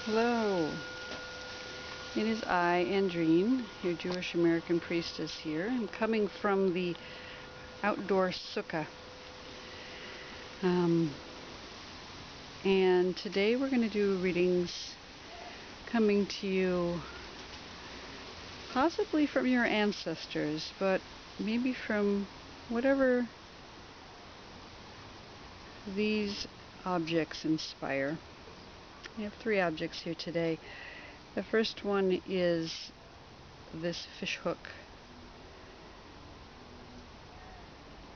Hello, it is I, Andrine, your Jewish American Priestess here. I'm coming from the outdoor Sukkah. And today we're going to do readings coming to you possibly from your ancestors, but maybe from whatever these objects inspire. I have 3 objects here today. The first one is this fishhook.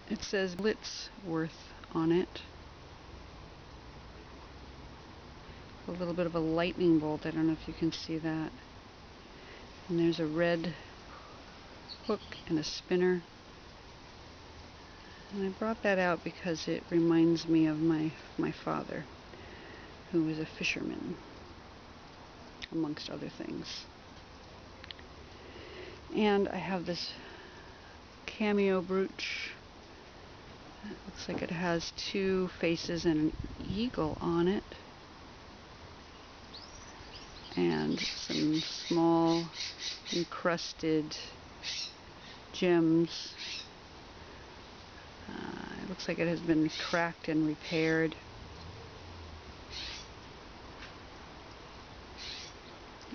It says Blitzworth on it. A little bit of a lightning bolt. I don't know if you can see that. And there's a red hook and a spinner. And I brought that out because it reminds me of my father, who was a fisherman, amongst other things. And I have this Cameo Brooch. It looks like it has 2 faces and an eagle on it, and some small encrusted gems. It looks like it has been cracked and repaired.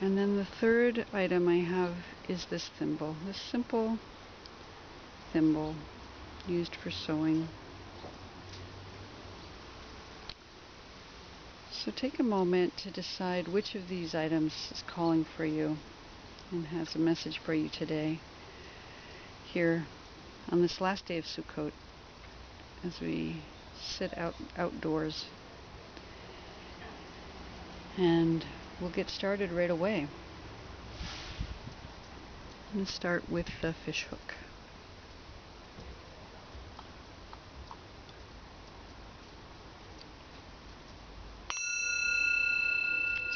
And then the third item I have is this thimble, this simple thimble used for sewing. So take a moment to decide which of these items is calling for you and has a message for you today, here on this last day of Sukkot, as we sit outdoors. And we'll get started right away. I'm going to start with the fishhook.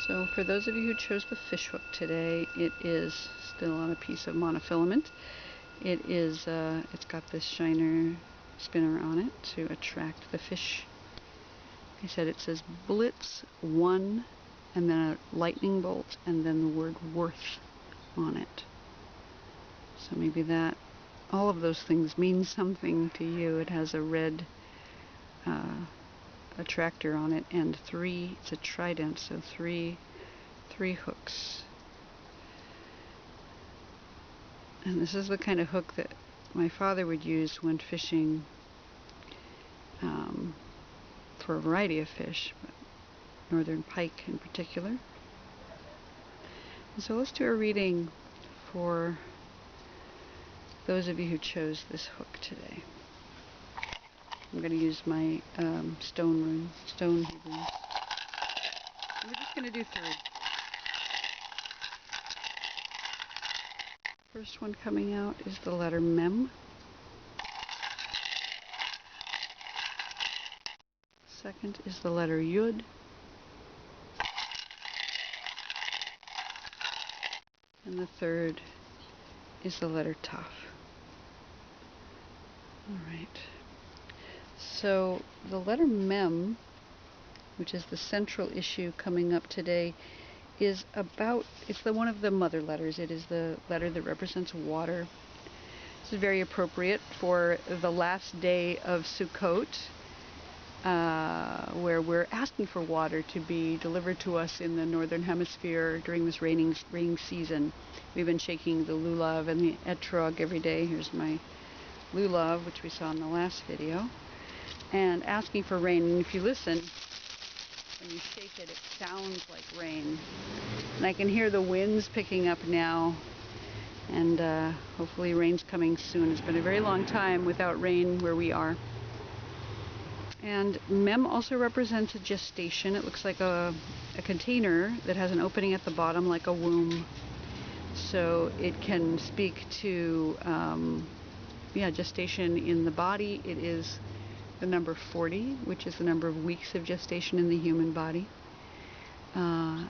So for those of you who chose the fishhook today, it is still on a piece of monofilament. It is, it's got this shiner spinner on it to attract the fish. Like I said, it says Blitz 1, and then a lightning bolt, and then the word worth on it. So maybe that, all of those things mean something to you. It has a red attractor on it, and 3, it's a trident, so three hooks. And this is the kind of hook that my father would use when fishing for a variety of fish, but northern pike in particular. And so let's do a reading for those of you who chose this hook today. I'm going to use my stone Hebrunes. We're just going to do 3. First one coming out is the letter Mem. Second is the letter Yud. And the third is the letter Taf. Alright. So the letter Mem, which is the central issue coming up today, is about, it's one of the mother letters. It is the letter that represents water. This is very appropriate for the last day of Sukkot, where we're asking for water to be delivered to us in the northern hemisphere during this raining season. We've been shaking the lulav and the etrog every day. Here's my lulav, which we saw in the last video, and asking for rain. And if you listen, when you shake it, it sounds like rain. And I can hear the winds picking up now, and hopefully rain's coming soon. It's been a very long time without rain where we are. And Mem also represents a gestation. It looks like a container that has an opening at the bottom like a womb. So it can speak to gestation in the body. It is the number 40, which is the number of weeks of gestation in the human body. And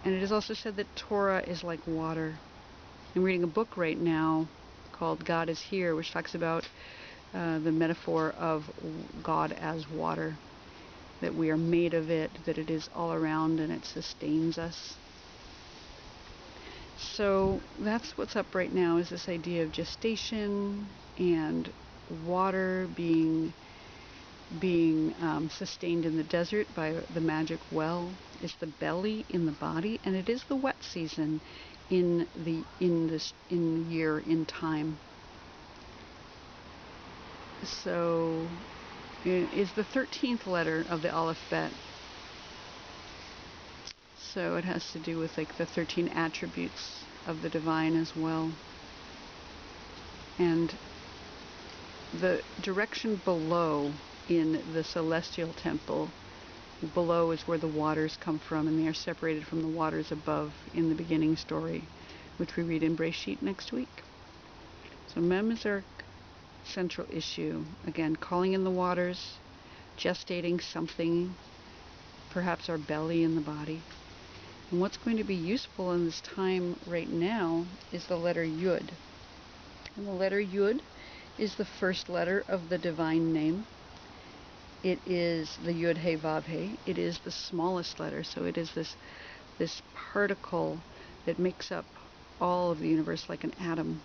it is also said that Torah is like water. I'm reading a book right now called God is Here, which talks about the metaphor of God as water, that we are made of it, that it is all around and it sustains us. So that's what's up right now, is this idea of gestation and water being sustained in the desert by the magic well. It's the belly in the body, and it is the wet season in year, in time. So it is the 13th letter of the alphabet. So it has to do with like the 13 attributes of the divine as well. And the direction below in the celestial temple, below is where the waters come from, and they are separated from the waters above in the beginning story, which we read in Breshit next week. So Mem is our central issue. Again, calling in the waters, gestating something, perhaps our belly in the body. And what's going to be useful in this time right now is the letter Yud. And the letter Yud is the first letter of the divine name. It is the Yud He Vav He. It is the smallest letter, so it is this particle that makes up all of the universe like an atom.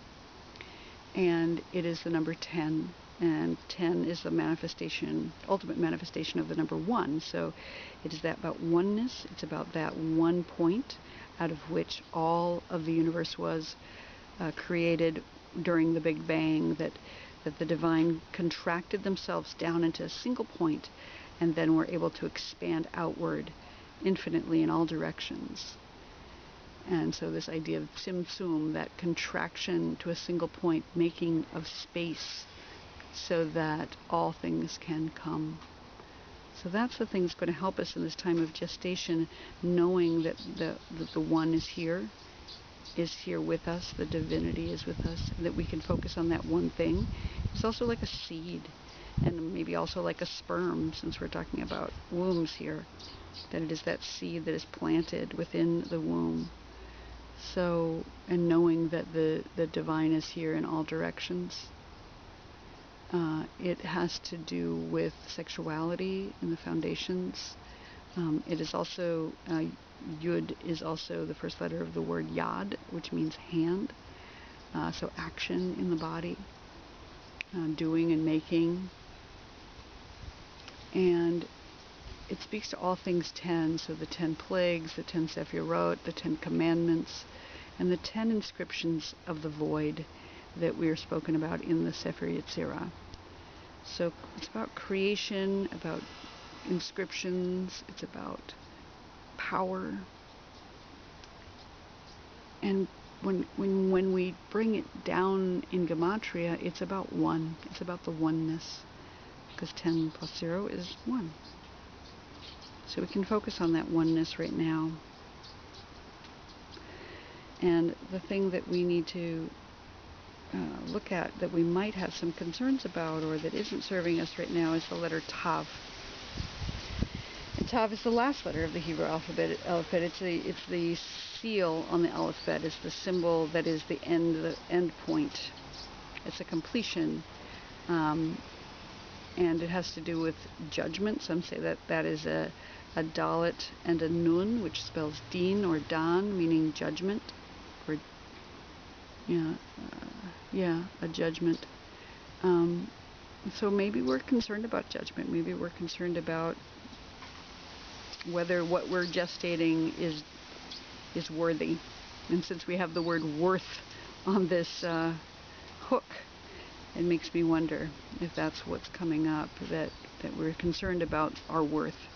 And it is the number 10, and 10 is the manifestation, ultimate manifestation of the number 1. So it is that about oneness. It's about that one point out of which all of the universe was created during the Big Bang, that the divine contracted themselves down into a single point and then were able to expand outward infinitely in all directions. And so this idea of tzimtzum, that contraction to a single point, making of space so that all things can come. So that's the thing that's going to help us in this time of gestation, knowing that the one is here with us, the divinity is with us, and that we can focus on that one thing. It's also like a seed, and maybe also like a sperm, since we're talking about wombs here, that it is that seed that is planted within the womb. So, and knowing that the divine is here in all directions. It has to do with sexuality in the foundations. It is also, Yud is also the first letter of the word Yad, which means hand. So action in the body, doing and making. And it speaks to all things 10, so the 10 plagues, the 10 Sephirot, the 10 commandments, and the 10 inscriptions of the void that we are spoken about in the Sefer Yetzirah. So it's about creation, about inscriptions, it's about power. And when we bring it down in Gematria, it's about one. It's about the oneness, because 10 plus 0 is 1. So we can focus on that oneness right now. And the thing that we need to look at, that we might have some concerns about, or that isn't serving us right now, is the letter Tav. And Tav is the last letter of the Hebrew alphabet. It's the seal on the alphabet. It's the symbol that is the end point. It's a completion. And it has to do with judgment. Some say that is a dalet and a nun, which spells din or dan, meaning judgment, or a judgment. So maybe we're concerned about judgment. Maybe we're concerned about whether what we're gestating is worthy. And since we have the word worth on this hook, it makes me wonder if that's what's coming up, that we're concerned about our worth,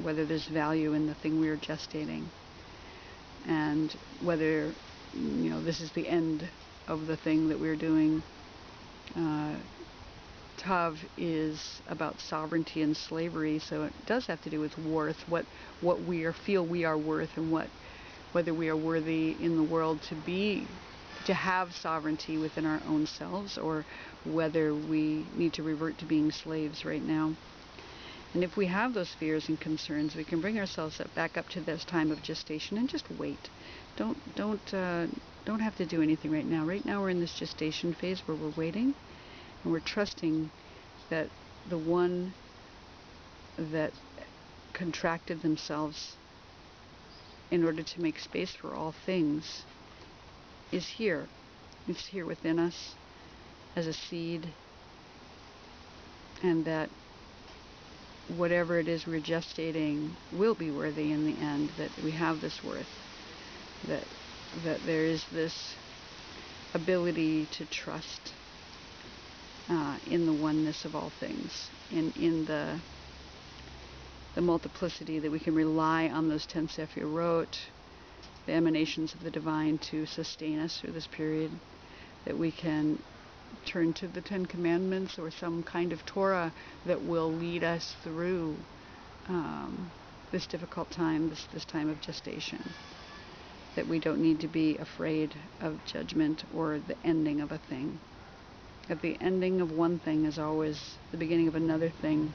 whether there's value in the thing we are gestating, and whether, you know, this is the end of the thing that we're doing. Tav is about sovereignty and slavery, so it does have to do with worth, what we feel we are worth, and whether we are worthy in the world to have sovereignty within our own selves, or whether we need to revert to being slaves right now. And if we have those fears and concerns, we can bring ourselves back up to this time of gestation and just wait. Don't have to do anything right now. Right now we're in this gestation phase where we're waiting, and we're trusting that the one that contracted themselves in order to make space for all things is here. It's here within us as a seed, and that whatever it is we're gestating will be worthy in the end, that we have this worth, that there is this ability to trust in the oneness of all things, in the multiplicity, that we can rely on those 10 Sephirot, the emanations of the divine, to sustain us through this period, that we can turn to the 10 Commandments or some kind of Torah that will lead us through this difficult time, this time of gestation, that we don't need to be afraid of judgment or the ending of a thing. That the ending of one thing is always the beginning of another thing.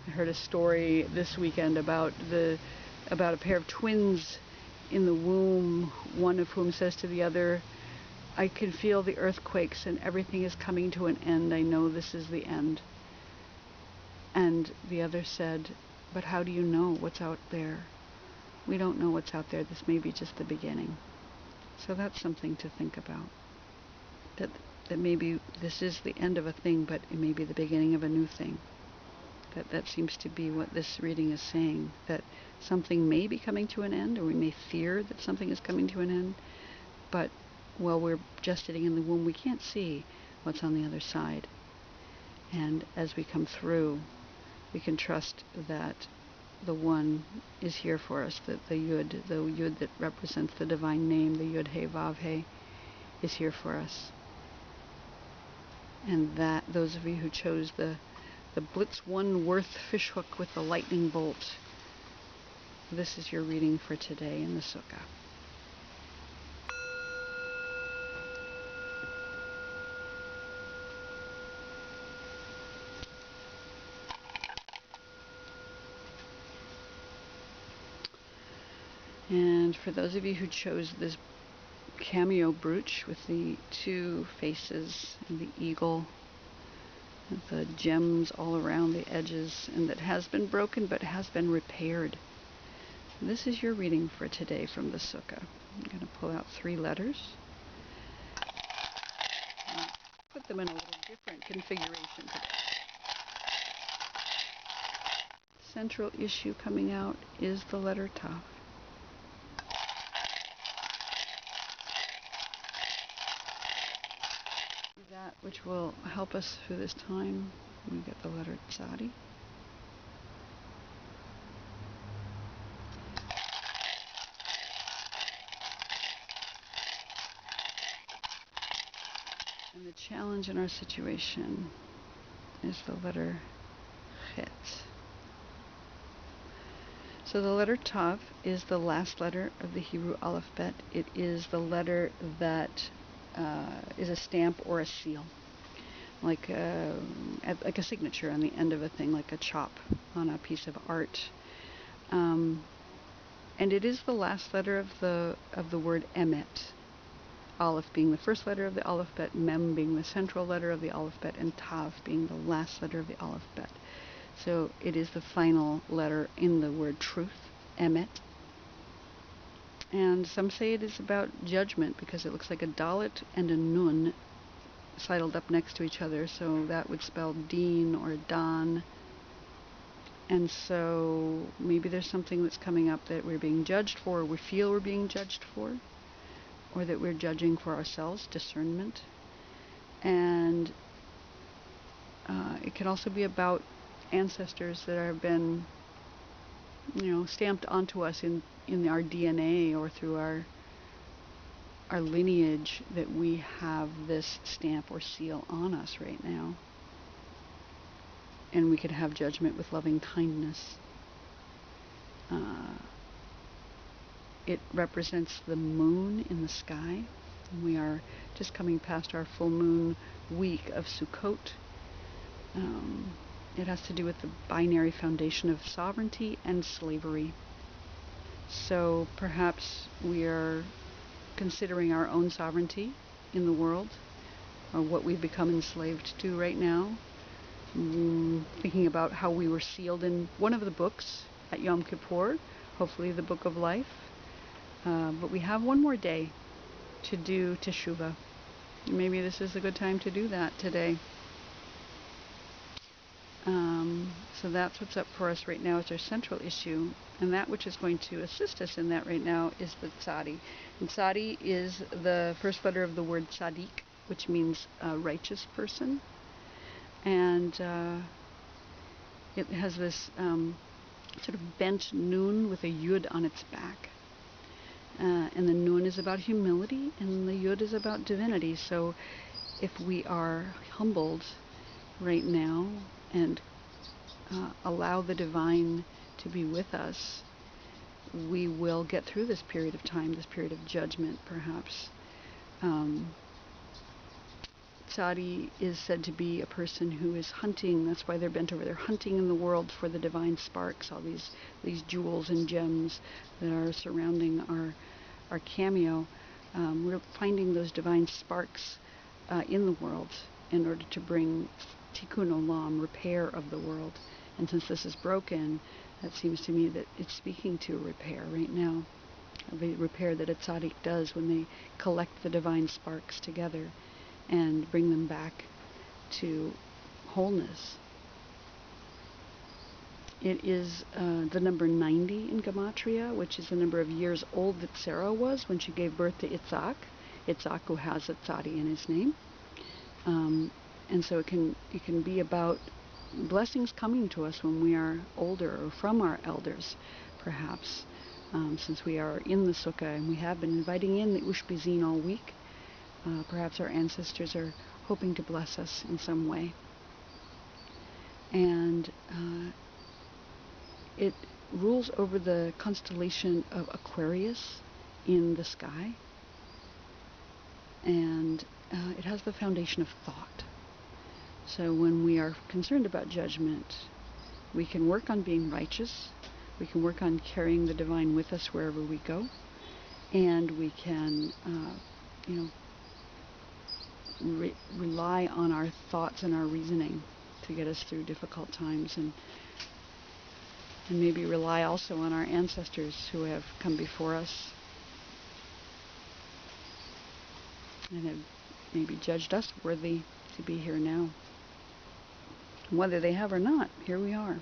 I heard a story this weekend about a pair of twins in the womb, one of whom says to the other, "I can feel the earthquakes and everything is coming to an end. I know this is the end." And the other said, "But how do you know what's out there? We don't know what's out there. This may be just the beginning." So that's something to think about. That maybe this is the end of a thing, but it may be the beginning of a new thing. That seems to be what this reading is saying, that something may be coming to an end, or we may fear that something is coming to an end, but while we're gestating in the womb, we can't see what's on the other side. And as we come through, we can trust that the One is here for us, that the Yud that represents the divine name, the Yud He Vav He, is here for us. And that those of you who chose the Blitz One Worth Fishhook with the lightning bolt, this is your reading for today in the Sukkah. And for those of you who chose this Cameo Brooch with the two faces and the eagle, the gems all around the edges, and that has been broken but has been repaired, this is your reading for today from the Sukkah. I'm going to pull out 3 letters. Put them in a little different configuration today. Central issue coming out is the letter Tav. That which will help us through this time. We get the letter Tzadi. And the challenge in our situation is the letter Chet. So the letter Tav is the last letter of the Hebrew alphabet. It is the letter that is a stamp or a seal, like a signature on the end of a thing, like a chop on a piece of art. And it is the last letter of the word Emet. Aleph being the first letter of the alphabet, Mem being the central letter of the alphabet, and Tav being the last letter of the alphabet. So it is the final letter in the word truth, Emet. And some say it is about judgment because it looks like a Dalet and a Nun sidled up next to each other, so that would spell Dean or Dan. And so maybe there's something that's coming up that we're being judged for, or we feel we're being judged for, or that we're judging for ourselves, discernment. And it can also be about ancestors that have been, stamped onto us in our DNA or through our lineage, that we have this stamp or seal on us right now. And we could have judgment with loving kindness. It represents the moon in the sky. We are just coming past our full moon week of Sukkot. It has to do with the binary foundation of sovereignty and slavery. So perhaps we are considering our own sovereignty in the world, or what we've become enslaved to right now. Thinking about how we were sealed in one of the books at Yom Kippur, hopefully the Book of Life. But we have one more day to do Teshuvah. Maybe this is a good time to do that today. So that's what's up for us right now. It's our central issue. And that which is going to assist us in that right now is the tzadi. And tzadi is the first letter of the word tzaddik, which means a righteous person. And it has this sort of bent nun with a yud on its back. And the nun is about humility, and the yud is about divinity. So if we are humbled right now and allow the divine to be with us, we will get through this period of time, this period of judgment, perhaps. Tzadi is said to be a person who is hunting. That's why they're bent over. They're hunting in the world for the divine sparks, all these jewels and gems that are surrounding our cameo. We're finding those divine sparks in the world in order to bring tikkun olam, repair of the world. And since this is broken, that seems to me that it's speaking to repair right now. The repair that a tzaddik does when they collect the divine sparks together and bring them back to wholeness. It is the number 90 in Gematria, which is the number of years old that Sarah was when she gave birth to Yitzhak. Yitzhak, who has a tzadi in his name. And so it can be about blessings coming to us when we are older, or from our elders, perhaps, since we are in the Sukkah and we have been inviting in the Ushpizin all week. Perhaps our ancestors are hoping to bless us in some way. And it rules over the constellation of Aquarius in the sky. And it has the foundation of thought. So when we are concerned about judgment, we can work on being righteous. We can work on carrying the divine with us wherever we go. And we can, rely on our thoughts and our reasoning to get us through difficult times, and maybe rely also on our ancestors who have come before us and have maybe judged us worthy to be here now. Whether they have or not, here we are.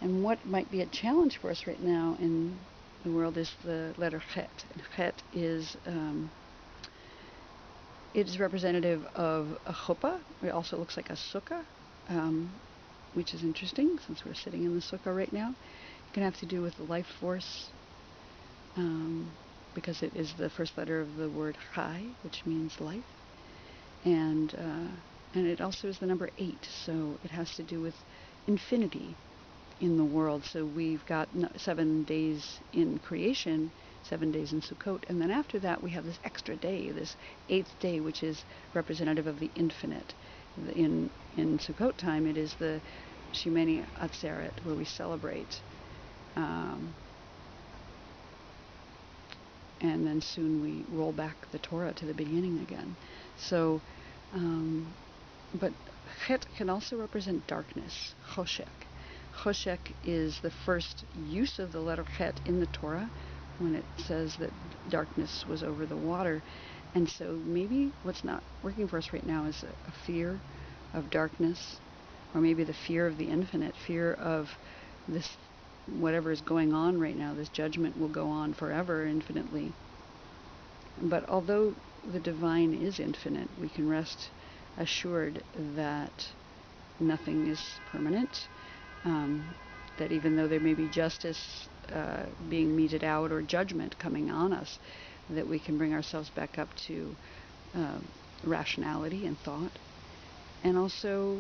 And what might be a challenge for us right now in the world is the letter Chet. And Chet is it is representative of a chuppah. It also looks like a sukkah, which is interesting since we're sitting in the sukkah right now. It can have to do with the life force, because it is the first letter of the word chai, which means life. And it also is the number 8, so it has to do with infinity in the world. So we've got 7 days in creation, 7 days in Sukkot, and then after that we have this extra day, this 8th day, which is representative of the infinite. In Sukkot time, it is the Shemini Atzeret, where we celebrate, and then soon we roll back the Torah to the beginning again. So, but Chet can also represent darkness, Choshek. Choshek is the first use of the letter Chet in the Torah, when it says that darkness was over the water. And so maybe what's not working for us right now is a fear of darkness, or maybe the fear of the infinite, fear of this, whatever is going on right now, this judgment will go on forever, infinitely. But although the divine is infinite, we can rest assured that nothing is permanent, that even though there may be justice being meted out or judgment coming on us, that we can bring ourselves back up to rationality and thought, and also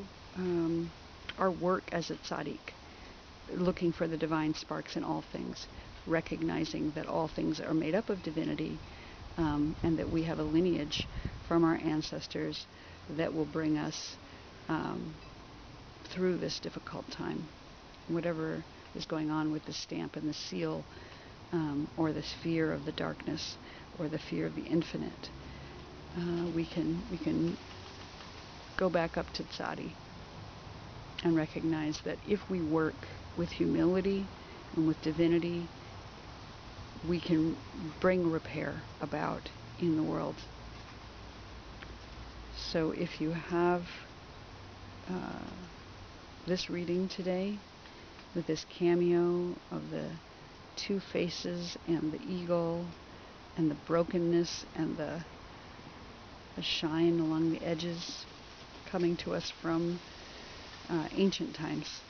our work as a tzaddik, looking for the divine sparks in all things, recognizing that all things are made up of divinity, and that we have a lineage from our ancestors that will bring us through this difficult time. Whatever is going on with the stamp and the seal, or this fear of the darkness, or the fear of the infinite, we can go back up to tzadi and recognize that if we work with humility and with divinity, we can bring repair about in the world. So if you have this reading today with this cameo of the two faces and the eagle and the brokenness and the shine along the edges coming to us from ancient times,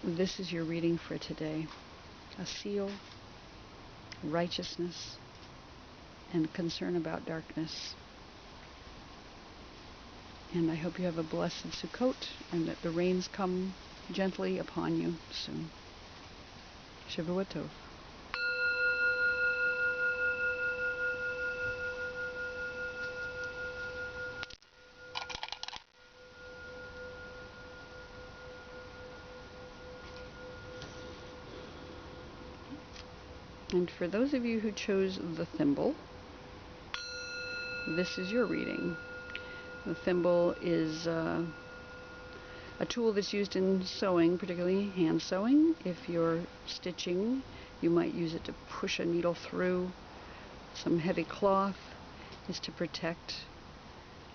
this is your reading for today. A seal, righteousness, and concern about darkness. And I hope you have a blessed Sukkot, and that the rains come gently upon you soon. Shavua Tov. And for those of you who chose the thimble, this is your reading. The thimble is a tool that's used in sewing, particularly hand sewing. If you're stitching, you might use it to push a needle through some heavy cloth. Is to protect.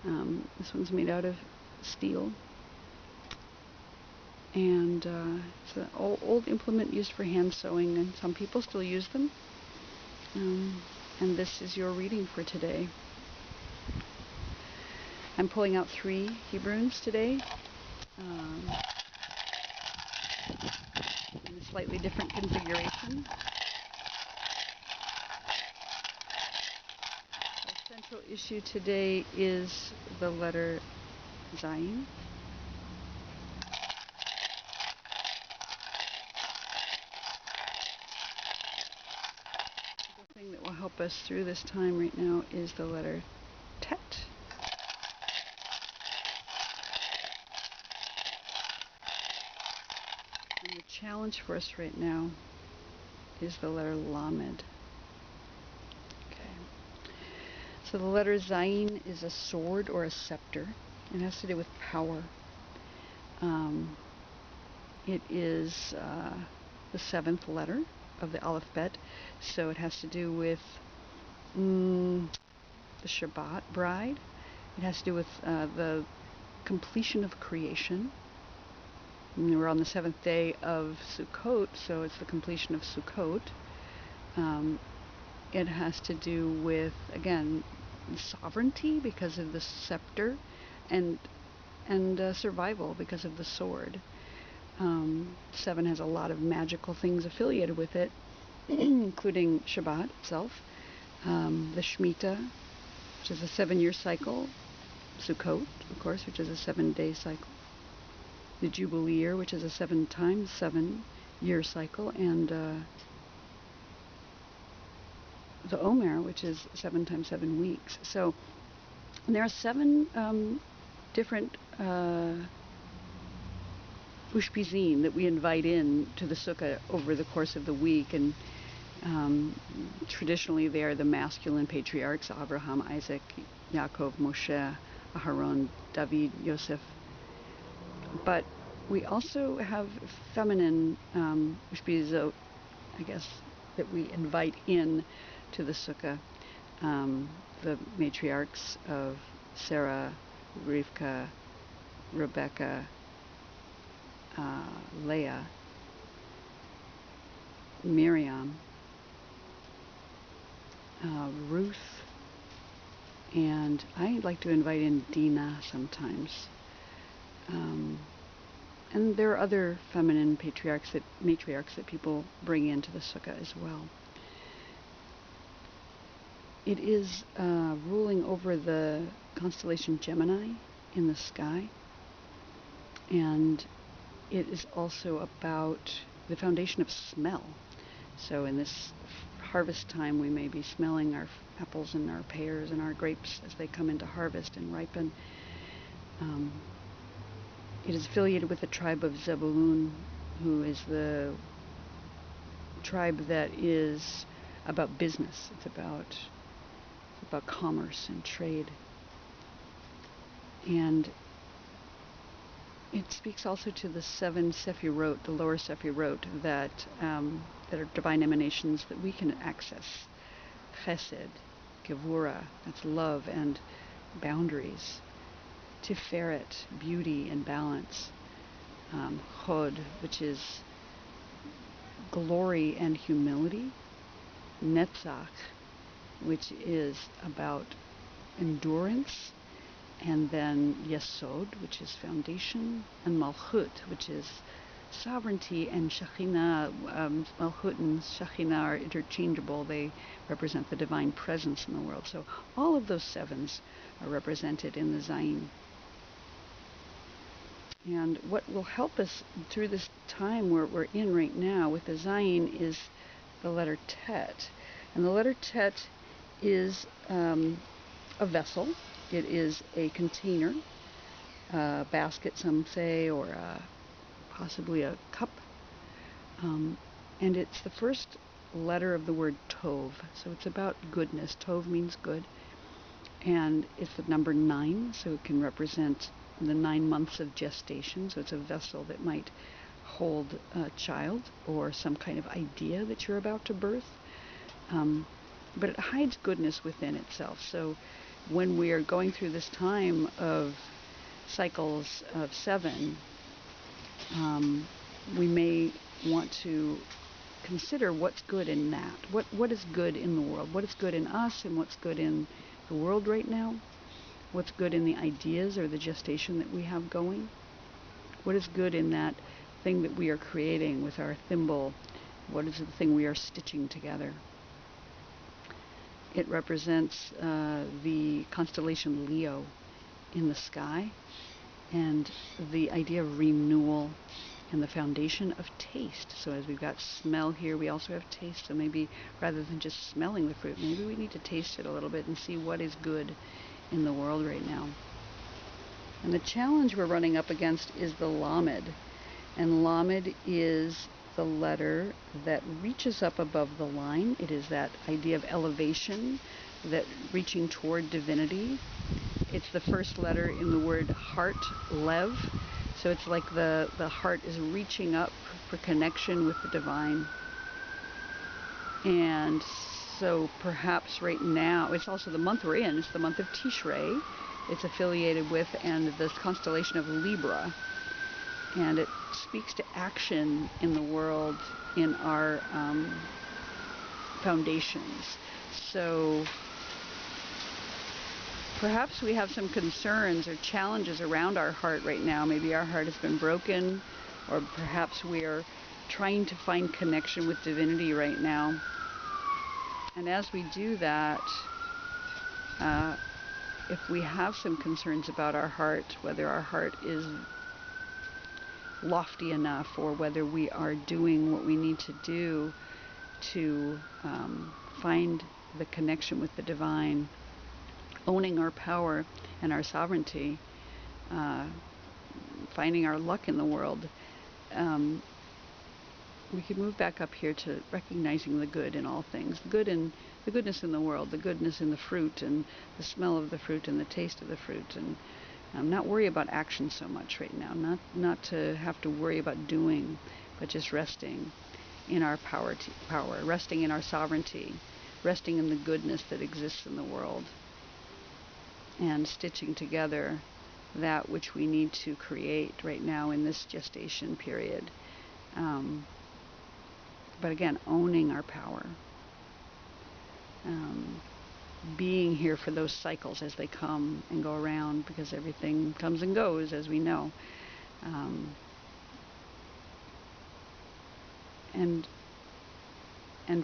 This one's made out of steel. And it's an old implement used for hand sewing, and some people still use them. And this is your reading for today. I'm pulling out 3 Hebrunes today, in a slightly different configuration. Our central issue today is the letter Zayin. The thing that will help us through this time right now is the letter Tet. And the challenge for us right now is the letter Lamed. Okay. So the letter Zayin is a sword or a scepter. It has to do with power. It is the 7th letter of the alphabet, so it has to do with the Shabbat bride. It has to do with the completion of creation. And we're on the 7th day of Sukkot, so it's the completion of Sukkot. It has to do with, again, sovereignty because of the scepter, and survival because of the sword. 7 has a lot of magical things affiliated with it, including Shabbat itself, the Shemitah, which is a 7-year cycle, Sukkot, of course, which is a 7-day cycle, the Jubilee year, which is a 7 times 7-year cycle, and the Omer, which is 7 times 7 weeks. So there are 7 different ushpizin that we invite in to the Sukkah over the course of the week, and traditionally they are the masculine patriarchs: Abraham, Isaac, Yaakov, Moshe, Aharon, David, Yosef. But we also have feminine ushpizot, I guess, that we invite in to the Sukkah. the matriarchs of Sarah, Rivka, Rebecca, Leah, Miriam, Ruth, and I like to invite in Dinah sometimes. And there are other feminine matriarchs that people bring into the Sukkah as well. It is ruling over the constellation Gemini in the sky, and it is also about the foundation of smell. So in this harvest time, we may be smelling our apples and our pears and our grapes as they come into harvest and ripen. It is affiliated with the tribe of Zebulun, who is the tribe that is about business. It's about commerce and trade. And it speaks also to the 7 Sephirot, the lower Sephirot, that are divine emanations that we can access. Chesed, Gevura, that's love and boundaries. Tiferet, beauty and balance. Chod, which is glory and humility. Netzach, which is about endurance. And then Yesod, which is foundation. And Malchut, which is sovereignty. And Shekhinah, Malchut and Shekhinah are interchangeable. They represent the divine presence in the world. So all of those 7s are represented in the Zayin. And what will help us through this time where we're in right now with the Zayin is the letter Tet. And the letter Tet is a vessel. It is a container, a basket, some say, or possibly a cup. And it's the first letter of the word Tov. So it's about goodness. Tov means good. And it's the number 9, so it can represent the 9 months of gestation. So it's a vessel that might hold a child or some kind of idea that you're about to birth. But it hides goodness within itself. So when we are going through this time of cycles of 7, we may want to consider what's good in that. What is good in the world? What is good in us and what's good in the world right now? What's good in the ideas or the gestation that we have going? What is good in that thing that we are creating with our thimble? What is the thing we are stitching together? It represents the constellation Leo in the sky, and the idea of renewal and the foundation of taste. So as we've got smell here, we also have taste. So maybe rather than just smelling the fruit, maybe we need to taste it a little bit and see what is good in the world right now. And the challenge we're running up against is the Lamed. And Lamed is the letter that reaches up above the line. It is that idea of elevation, that reaching toward divinity. It's the first letter in the word heart, Lev. So it's like the heart is reaching up for connection with the divine. And so perhaps right now, it's also the month we're in. It's the month of Tishrei. It's affiliated with and the constellation of Libra. And it speaks to action in the world, in our foundations. So perhaps we have some concerns or challenges around our heart right now. Maybe our heart has been broken, or perhaps we are trying to find connection with divinity right now. And as we do that, if we have some concerns about our heart, whether our heart is lofty enough or whether we are doing what we need to do to find the connection with the divine, owning our power and our sovereignty, finding our luck in the world, we could move back up here to recognizing the good in all things, the goodness in the world, the goodness in the fruit and the smell of the fruit and the taste of the fruit, and not worry about action so much right now, not to have to worry about doing, but just resting in our power, resting in our sovereignty, resting in the goodness that exists in the world, and stitching together that which we need to create right now in this gestation period. But again, owning our power. Being here for those cycles as they come and go around, because everything comes and goes, as we know. And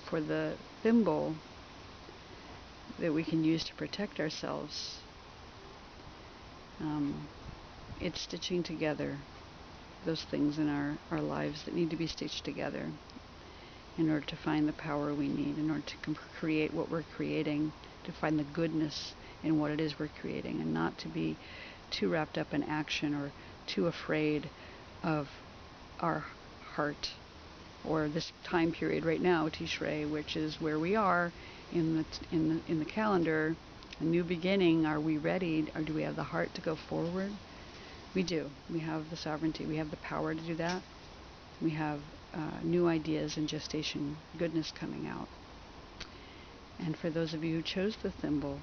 for the thimble that we can use to protect ourselves, it's stitching together those things in our lives that need to be stitched together in order to find the power we need, in order to create what we're creating, to find the goodness in what it is we're creating, and not to be too wrapped up in action or too afraid of our heart, or this time period right now, Tishrei, which is where we are in the calendar, a new beginning. Are we ready? Or do we have the heart to go forward? We do. We have the sovereignty. We have the power to do that. We have new ideas and gestation, goodness coming out. And for those of you who chose the thimble,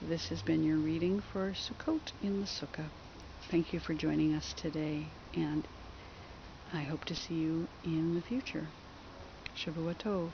this has been your reading for Sukkot in the Sukkah. Thank you for joining us today, and I hope to see you in the future. Shavua Tov.